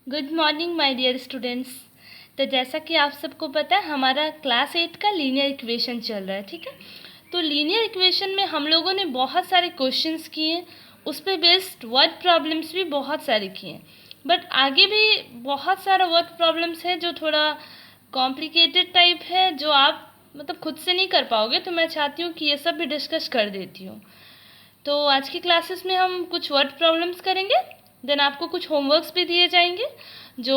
Good morning my dear students. तो जैसा कि आप सबको पता है हमारा क्लास 8 का लीनियर इक्वेशन चल रहा है, ठीक है। तो लीनियर इक्वेशन में हम लोगों ने बहुत सारे क्वेश्चंस किए, उस पर बेस्ड वर्ड प्रॉब्लम्स भी बहुत सारे किए। बट आगे भी बहुत सारा वर्ड प्रॉब्लम्स है जो थोड़ा कॉम्प्लिकेटेड टाइप है, जो आप मतलब खुद से नहीं कर पाओगे। तो मैं चाहती हूँ कि ये सब भी डिस्कस कर देती हूँ। तो आज की क्लासेस में हम कुछ वर्ड प्रॉब्लम्स करेंगे, देन आपको कुछ होमवर्क्स भी दिए जाएंगे जो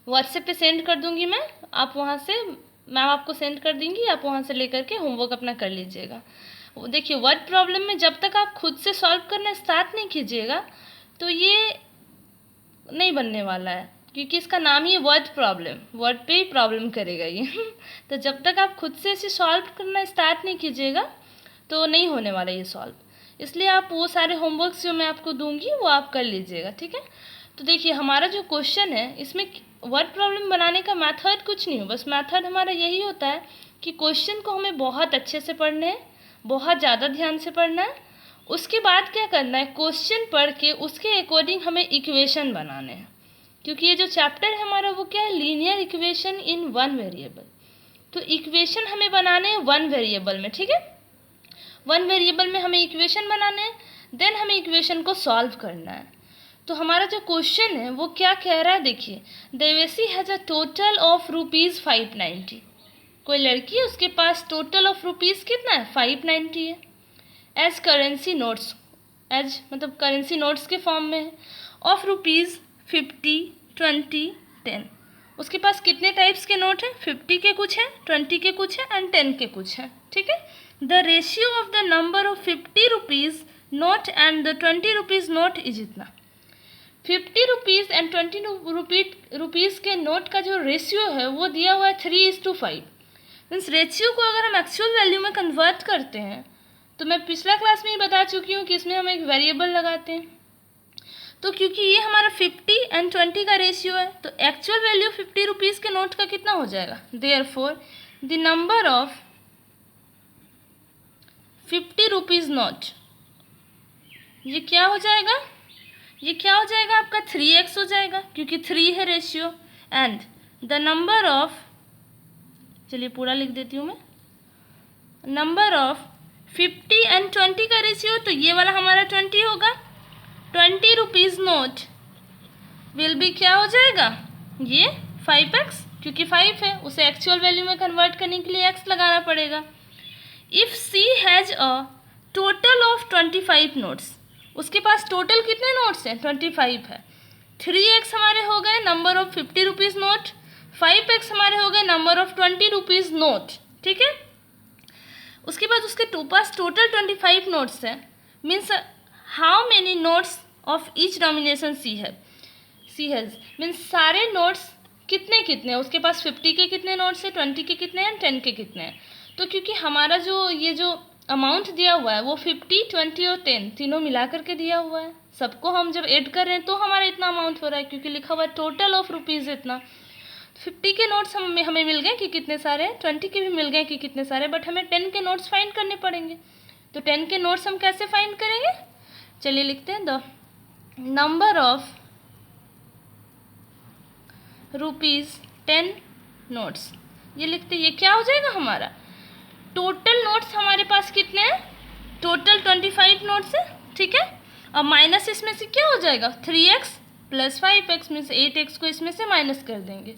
व्हाट्सएप पे सेंड कर दूंगी मैं। आप वहाँ से मैम आपको सेंड कर देंगी, आप वहाँ से लेकर के होमवर्क अपना कर लीजिएगा। देखिए, वर्ड प्रॉब्लम में जब तक आप खुद से सॉल्व करना स्टार्ट नहीं कीजिएगा तो ये नहीं बनने वाला है, क्योंकि इसका नाम ही है वर्ड प्रॉब्लम, वर्ड पे ही प्रॉब्लम करेगा ये तो जब तक आप खुद से इसे सॉल्व करना स्टार्ट नहीं कीजिएगा तो नहीं होने वाला ये सॉल्व। इसलिए आप वो सारे होमवर्क्स जो मैं आपको दूंगी वो आप कर लीजिएगा, ठीक है। तो देखिए, हमारा जो क्वेश्चन है इसमें वर्ड प्रॉब्लम बनाने का मेथड कुछ नहीं हो, बस मेथड हमारा यही होता है कि क्वेश्चन को हमें बहुत अच्छे से पढ़ना है, बहुत ज़्यादा ध्यान से पढ़ना है। उसके बाद क्या करना है, क्वेश्चन पढ़ के उसके अकॉर्डिंग हमें इक्वेशन बनाने हैं, क्योंकि ये जो चैप्टर है हमारा वो क्या है, linear equation in one variable. तो इक्वेशन हमें बनाने हैं वन वेरिएबल में, ठीक है। वन वेरिएबल में हमें इक्वेशन बनाने हैं, देन हमें इक्वेशन को सॉल्व करना है। तो हमारा जो क्वेश्चन है वो क्या कह रहा है, देखिए, देवेसी हैज़ अ टोटल ऑफ ₹590। कोई लड़की है, उसके पास टोटल ऑफ रुपीज़ कितना है, 590 है। एज करेंसी नोट्स, एज मतलब करेंसी नोट्स के फॉर्म में है, ऑफ ₹50, 20, 10। उसके पास कितने टाइप्स के नोट हैं, 50 के कुछ हैं, 20 के कुछ हैं एंड 10 के कुछ हैं, ठीक है। The ratio of the number of 50 rupees note and the 20 rupees note is इतना। 50 रुपीज़ एंड 20 रुपीज़ के नोट का जो रेशियो है वो दिया हुआ है 3:5। मीन्स रेशियो को अगर हम एक्चुअल वैल्यू में कन्वर्ट करते हैं तो मैं पिछला क्लास में ही बता चुकी हूँ कि इसमें हम एक वेरिएबल लगाते हैं। तो क्योंकि ये हमारा 50 एंड 20 का रेशियो है तो एक्चुअल वैल्यू 50 रुपीज़ के नोट का कितना हो जाएगा, therefore the number of 50 rupees note, ये क्या हो जाएगा, ये क्या हो जाएगा आपका 3x हो जाएगा, क्योंकि 3 है ratio. And the number of, चलिए पूरा लिख देती हूँ मैं, नंबर ऑफ 50 एंड 20 का रेशियो, तो ये वाला हमारा 20 होगा। 20 रुपीज़ नोट विल बी क्या हो जाएगा, ये 5x, क्योंकि 5 है, उसे एक्चुअल वैल्यू में कन्वर्ट करने के लिए x लगाना पड़ेगा। If C has a total of 25 notes, उसके पास टोटल कितने नोट्स हैं, 25 है। 3x हमारे हो गए number of 50 rupees note, 5x हमारे हो गए नंबर ऑफ 20 रुपीज़ नोट, ठीक है। उसके बाद उसके पास टोटल 25 नोट्स हैं, means how many notes of each domination C has, means सारे नोट्स कितने कितने हैं, उसके पास 50 के कितने नोट्स हैं, 20 के कितने हैं, 10 के कितने हैं। तो क्योंकि हमारा जो ये जो अमाउंट दिया हुआ है वो 50, 20 और 10 तीनों मिला करके दिया हुआ है, सबको हम जब ऐड कर रहे हैं तो हमारा इतना अमाउंट हो रहा है, क्योंकि लिखा हुआ है टोटल ऑफ रुपीज़ इतना। 50 के नोट्स हमें मिल गए कि कितने सारे हैं, 20 के भी मिल गए कि कितने सारे, बट हमें 10 के नोट्स फाइंड करने पड़ेंगे। तो 10 के नोट्स हम कैसे फाइंड करेंगे, चलिए लिखते हैं, द नंबर ऑफ ₹10 नोट्स, ये लिखते हैं, ये क्या हो जाएगा हमारा, टोटल नोट्स हमारे पास कितने हैं, टोटल 25 नोट्स है, ठीक है। अब माइनस इसमें से क्या हो जाएगा, 3x plus 5x, means 8x को इसमें से माइनस कर देंगे,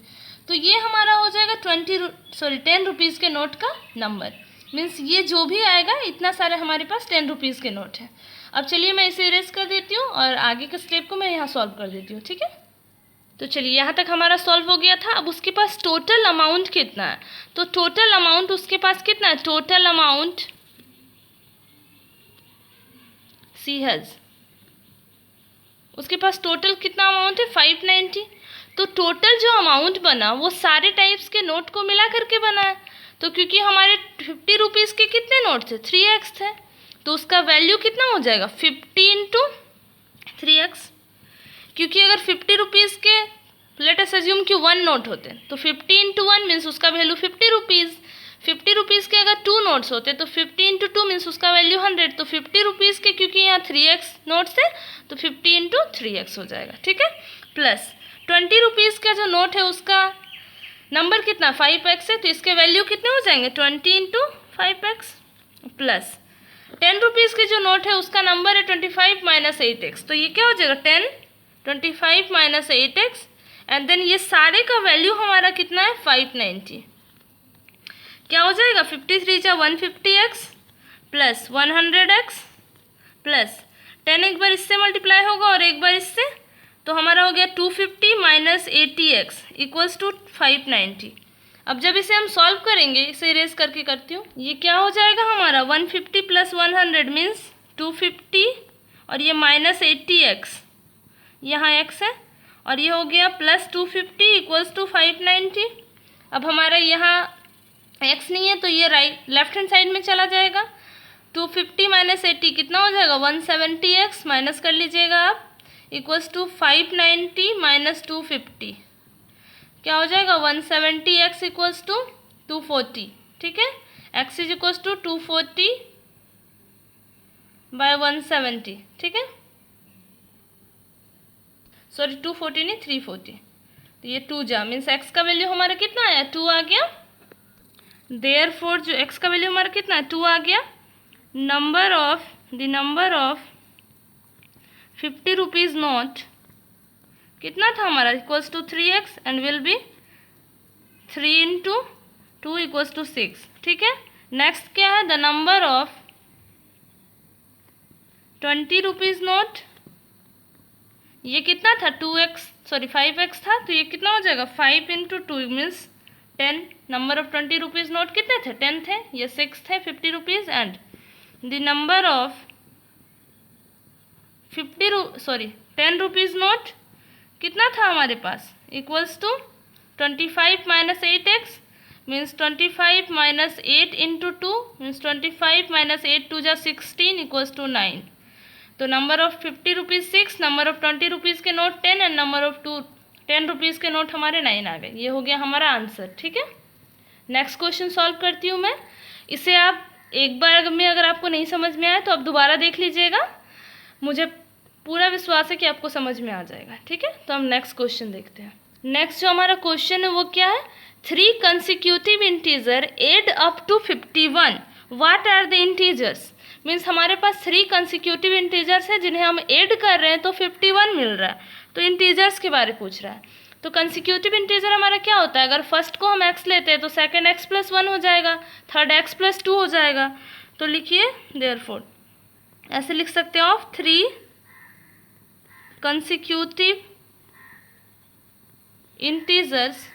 तो ये हमारा हो जाएगा 10 रुपीज़ के नोट का नंबर। मीन्स ये जो भी आएगा इतना सारे हमारे पास 10 रुपीज़ के नोट हैं। अब चलिए मैं इसे इरेज कर देती हूँ और आगे के स्टेप को मैं यहाँ सॉल्व कर देती हूँ, ठीक है। तो चलिए, यहाँ तक हमारा सॉल्व हो गया था। अब उसके पास टोटल अमाउंट कितना है, तो टोटल अमाउंट उसके पास कितना है, टोटल अमाउंट सी हैज़, उसके पास टोटल कितना अमाउंट है, 590। तो टोटल जो अमाउंट बना वो सारे टाइप्स के नोट को मिला करके बना है। तो क्योंकि हमारे 50 रुपीज़ के कितने नोट थे, 3x थे, तो उसका वैल्यू कितना हो जाएगा, 50 इंटू 3x। क्योंकि अगर 50 रुपीज़ के लेट अस अज्यूम कि 1 नोट होते तो 50 इंटू 1 मीन्स उसका वैल्यू 50 रुपीज़। 50 रुपीज़ के अगर 2 नोट्स होते तो 50 इंटू 2 मीन्स उसका वैल्यू 100। तो 50 रुपीज़ के क्योंकि यहाँ 3x नोट्स है तो 50 इंटू 3x हो जाएगा, ठीक है। प्लस ₹20 का जो नोट है उसका नंबर कितना 5x है, तो इसके वैल्यू कितने हो जाएंगे 20 इंटू 5x प्लस ₹10 के जो नोट है उसका नंबर है 25 माइनस 8x, तो ये क्या हो जाएगा 10 25 माइनस 8x एंड देन ये सारे का वैल्यू हमारा कितना है 590, क्या हो जाएगा 53 जा 150x प्लस 100x प्लस 10 एक बार इससे मल्टीप्लाई होगा और एक बार इससे, तो हमारा हो गया 250 माइनस 80x इक्वल्स टू 590। अब जब इसे हम सॉल्व करेंगे, इसे इरेज करके करती हूँ, ये क्या हो जाएगा हमारा 150 प्लस 100 मीन्स 250 और ये माइनस 80x, यहाँ x है और ये हो गया प्लस 250 इक्वल्स टू 590। अब हमारा यहाँ x नहीं है तो ये लेफ्ट हैंड साइड में चला जाएगा, 250 माइनस 80 कितना हो जाएगा 170x माइनस कर लीजिएगा आप इक्वल्स टू 590 माइनस 250, क्या हो जाएगा 170x इक्वल्स टू 240, ठीक है, x is equals to 240 by 170, ठीक है, सॉरी 240 नहीं 340, तो ये 2 जा मीन्स x का वैल्यू हमारा कितना आया 2 आ गया, देयरफॉर जो x का वैल्यू हमारा कितना है 2 आ गया, नंबर ऑफ 50 रुपीज़ नोट कितना था हमारा equals to 3x and will be 3 into 2 equals to 6, ठीक है। नेक्स्ट क्या है the number of 20 rupees note, ये कितना था 5x था, तो ये कितना हो जाएगा 5 into 2 means 10, number of 20 rupees note कितने थे 10 थे, ये 6 थे 50 rupees and the number of 10 rupees note कितना था हमारे पास equals to 25 minus 8x means 25 minus 8 into 2 means 25 minus 8 2 जा 16 इक्वल्स टू 9, तो number of 50 rupees 6, number of 20 rupees के note 10 and number of 10 rupees के नोट हमारे 9 आ गए, ये हो गया हमारा आंसर, ठीक है। नेक्स्ट क्वेश्चन सॉल्व करती हूँ मैं, इसे आप एक बार में अगर आपको नहीं समझ में आए तो आप दोबारा देख लीजिएगा, मुझे पूरा विश्वास है कि आपको समझ में आ जाएगा, ठीक है। तो हम नेक्स्ट क्वेश्चन देखते हैं। नेक्स्ट जो हमारा क्वेश्चन है वो क्या है 3 consecutive integer add up to 51, what are the integers, means हमारे पास 3 कंसिक्यूटिव इंटीजर्स है जिन्हें हम ऐड कर रहे हैं तो 51 मिल रहा है, तो इंटीजर्स के बारे पूछ रहा है। तो कंसिक्यूटिव इंटीजर हमारा क्या होता है, अगर फर्स्ट को हम x लेते हैं तो सेकंड x प्लस 1 हो जाएगा, थर्ड x प्लस 2 हो जाएगा, तो लिखिए देयरफॉर ऐसे लिख सकते हैं ऑफ 3 कंसिक्यूटिव इंटीजर्स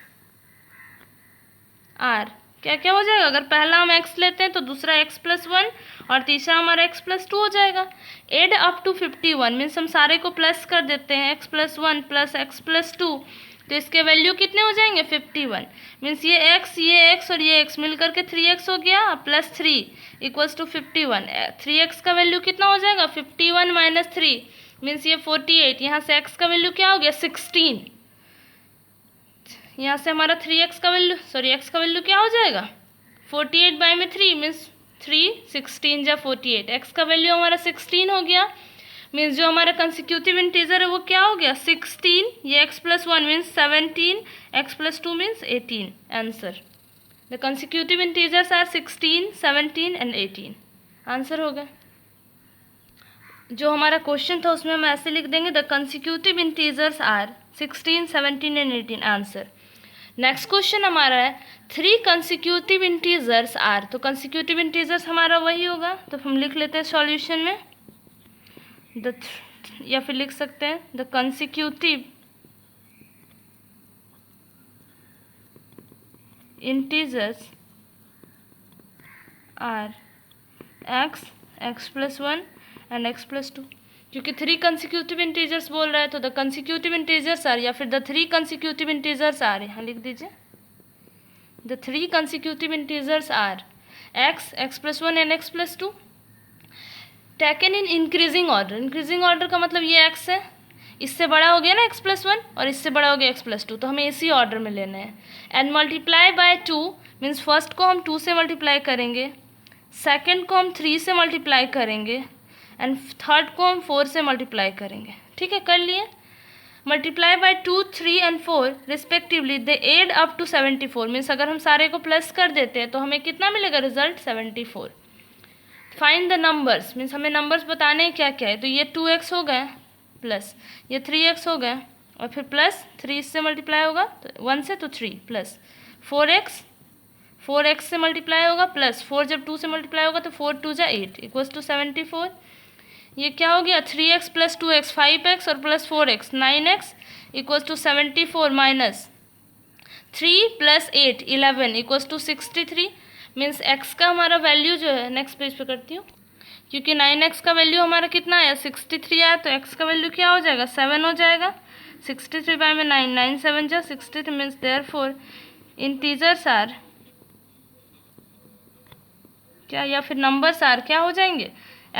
आर, क्या क्या हो जाएगा, अगर पहला हम x लेते हैं तो दूसरा x प्लस 1 और तीसरा हमारा x प्लस 2 हो जाएगा। एड अप टू 51 मीन्स हम सारे को प्लस कर देते हैं, x plus 1 plus x plus 2, तो इसके वैल्यू कितने हो जाएंगे 51 मीन्स ये x और ये x मिल करके 3x हो गया प्लस 3 इक्वल्स टू 51, 3x का वैल्यू कितना हो जाएगा 51 माइनस 3 मीन्स ये 48, यहाँ से x का वैल्यू क्या हो गया 16, यहाँ से हमारा 3x का वैल्यू x का वैल्यू क्या हो जाएगा 48 बाई में 3 मीन्स 3 16 जा 48, x का वैल्यू हमारा 16 हो गया, मीन्स जो हमारा कंसिक्यूटिव इंटीजर है वो क्या हो गया 16, ये x plus 1 means 17, x plus 2 means 18, answer the consecutive integers are 16, 17 and 18, answer हो गया। जो हमारा क्वेश्चन था उसमें हम ऐसे लिख देंगे the consecutive integers are 16, 17 and 18, answer. Next question हमारा है 3 कंसिक्यूटिव इंटीजर्स आर, तो कंसिक्यूटिव इंटीजर्स हमारा वही होगा, तो हम लिख लेते हैं सॉल्यूशन में या फिर लिख सकते हैं the consecutive integers are x plus 1 and x plus 2, क्योंकि 3 कंसिक्यूटिव इंटीजर्स बोल रहा है तो द कंसिक्यूटिव इंटीजर्स आर या फिर द 3 कंसिक्यूटिव इंटीजर्स आर, यहाँ लिख दीजिए the 3 consecutive integers are x plus 1 and x plus 2 taken in increasing order. Increasing order का मतलब ये x है, इससे बड़ा हो गया ना x प्लस 1 और इससे बड़ा हो गया x प्लस 2, तो हमें इसी ऑर्डर में लेना है। And multiply by 2 means first को हम 2 से मल्टीप्लाई करेंगे, सेकेंड को हम 3 से मल्टीप्लाई करेंगे एंड थर्ड को हम 4 से मल्टीप्लाई करेंगे, ठीक है कर लिए। Multiply by 2, 3 and 4 respectively, they add up to 74। Means अगर हम सारे को प्लस कर देते हैं तो हमें कितना मिलेगा result 74। Find the numbers, means हमें नंबर्स बताने हैं क्या क्या है। तो ये 2x हो गए प्लस ये 3x हो गए और फिर प्लस 3 इससे मल्टीप्लाई होगा तो 1 से तो 3 प्लस 4x से मल्टीप्लाई होगा प्लस 4 जब 2 से मल्टीप्लाई होगा तो 4 2 जा 8 इक्वल्स टू 74। ये क्या हो गया 3x प्लस 2x 5x और plus 4x 9x equals to 74 minus 3 plus 8 11 equals to 63। Means x का हमारा वैल्यू जो है, नेक्स्ट पेज पे करती हूँ, क्योंकि 9x का वैल्यू हमारा कितना आया 63 आया, तो x का वैल्यू क्या हो जाएगा 7 हो जाएगा। 63 बाय में 9 9 7 जा 63 मीन्स देयरफॉर इंटीजर्स आर क्या, या फिर नंबर्स आर क्या हो जाएंगे,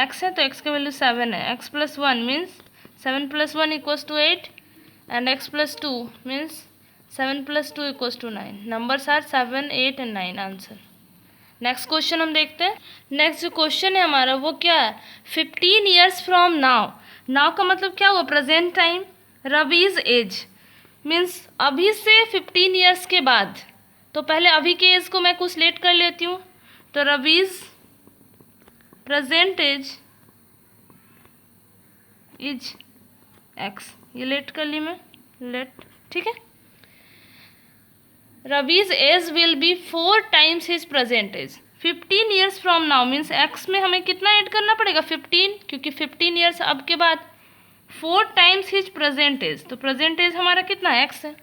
x है तो x का वैल्यू 7 है, x plus 1 means 7 plus 1 equals to 8 and x plus 2 means 7 plus 2 equals to 9। Numbers are 7 8 and 9 answer. Next question हम देखते हैं। नेक्स्ट जो क्वेश्चन है हमारा वो क्या है 15 ईयर्स फ्रॉम नाउ। नाउ का मतलब क्या हुआ present time. Ravi's age means अभी से 15 ईयर्स के बाद, तो पहले अभी के एज को मैं कुछ लेट कर लेती हूँ, तो Ravi's present age is x, ये लेट कर ली मैं, लेट, ठीक है। Ravi's age will be 4 times his present age 15 years from now means x में हमें कितना ऐड करना पड़ेगा 15, क्योंकि 15 ईयर्स अब के बाद 4 टाइम्स हिज प्रेजेंट एज, तो प्रेजेंट एज हमारा कितना एक्स है।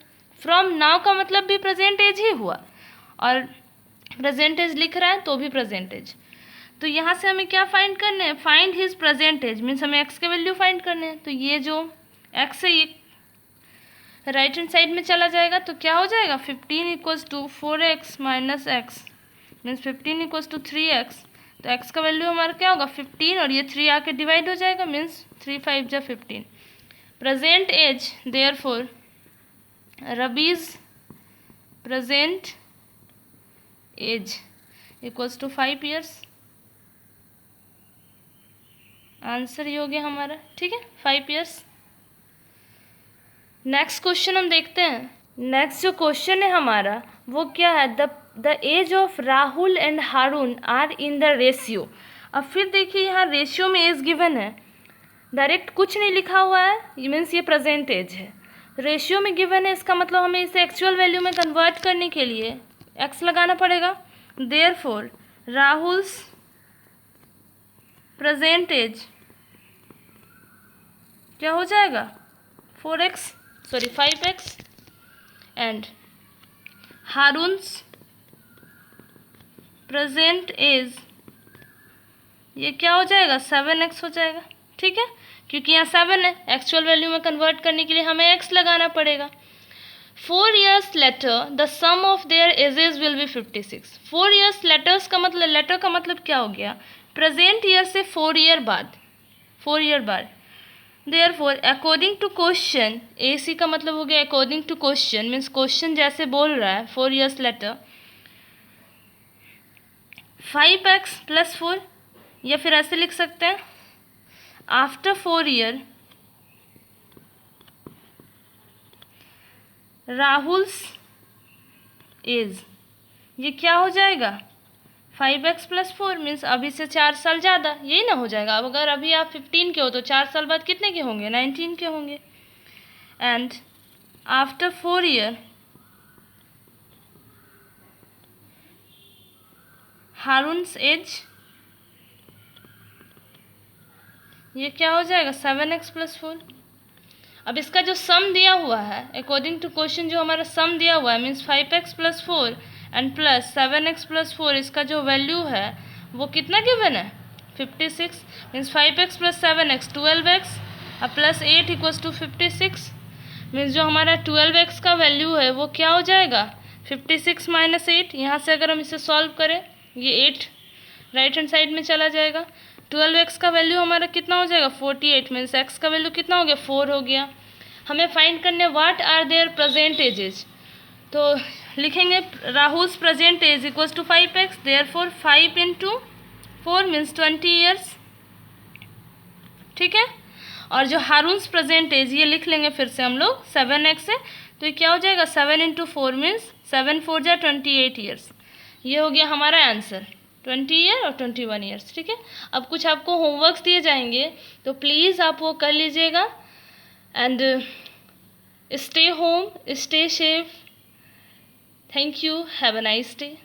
फ्रॉम नाउ का मतलब भी प्रेजेंट एज ही हुआ, और प्रेजेंट एज लिख रहा है तो भी प्रेजेंट एज। तो यहाँ से हमें क्या फाइंड करने हैं, find his present age means हमें एक्स के वैल्यू फाइंड करने हैं। तो ये जो एक्स है ये राइट हैंड साइड में चला जाएगा, तो क्या हो जाएगा 15 equals to 4x minus x means 15 equals to 3x, तो x का वैल्यू हमारा क्या होगा 15 और ये 3 आके डिवाइड हो जाएगा मीन्स 3 5 जा 15। Present age therefore Ravi's present age equals to 5 years. Answer ये हो गया हमारा, ठीक है 5 ईयर्स। नेक्स्ट क्वेश्चन हम देखते हैं। नेक्स्ट जो क्वेश्चन है हमारा वो क्या है the age of Rahul and Haroon are in the ratio. अब फिर देखिए यहाँ रेशियो में एज गिवन है, डायरेक्ट कुछ नहीं लिखा हुआ है, ये मीन्स ये प्रेजेंट एज है। रेशियो में गिवन है, इसका मतलब हमें इसे एक्चुअल वैल्यू में कन्वर्ट करने के लिए एक्स लगाना पड़ेगा। देयरफॉर राहुल्स प्रेजेंट एज क्या हो जाएगा 5x एंड हारून्स प्रेजेंट एज ये क्या हो जाएगा 7x हो जाएगा, ठीक है, क्योंकि यहाँ 7 है, एक्चुअल वैल्यू में कन्वर्ट करने के लिए हमें x लगाना पड़ेगा। 4 years later the sum of their ages will be 56। 4 years letters का मतलब, लेटर का मतलब क्या हो गया प्रेजेंट ईयर से 4 ईयर बाद, 4 ईयर बाद। Therefore according to question, A C का मतलब हो गया according to question means question जैसे बोल रहा है 4 years लेटर 5x प्लस 4, या फिर ऐसे लिख सकते हैं आफ्टर 4 year राहुल्स एज, ये क्या हो जाएगा 5x प्लस 4 मीन्स अभी से 4 साल ज़्यादा, यही ना हो जाएगा। अब अगर अभी आप 15 के हो तो 4 साल बाद कितने के होंगे 19 के होंगे। एंड आफ्टर 4 year हारून्स एज ये क्या हो जाएगा 7x प्लस 4। अब इसका जो सम दिया हुआ है अकॉर्डिंग टू क्वेश्चन, जो हमारा सम दिया हुआ है means 5x plus 4 and plus 7x plus 4, इसका जो वैल्यू है वो कितना गिवन है 56 means 5x plus 7x 12x और प्लस 8 इक्वल्स टू 56 मीन्स जो हमारा 12x का वैल्यू है वो क्या हो जाएगा 56 माइनस 8। यहाँ से अगर हम इसे सॉल्व करें ये 8 राइट हैंड साइड में चला जाएगा। 12x का वैल्यू हमारा कितना हो जाएगा 48 मीन्स x का वैल्यू कितना हो गया 4 हो गया। हमें फाइंड करने what are their present ages, तो लिखेंगे Rahul's present age equals to 5x, therefore 5 into 4 means 20 years, ठीक है। और जो हारून्स प्रेजेंट एज ये लिख लेंगे फिर से हम लोग 7x से, तो ये क्या हो जाएगा 7 × 4 मीन्स 7 4 जा 28 ईयर्स। ये हो गया हमारा आंसर 20 ईयर और 21 ईयर्स। ठीक है, अब कुछ आपको होमवर्क्स दिए जाएंगे तो प्लीज़ आप वो कर लीजिएगा। And stay home, stay safe. Thank you, have a nice day.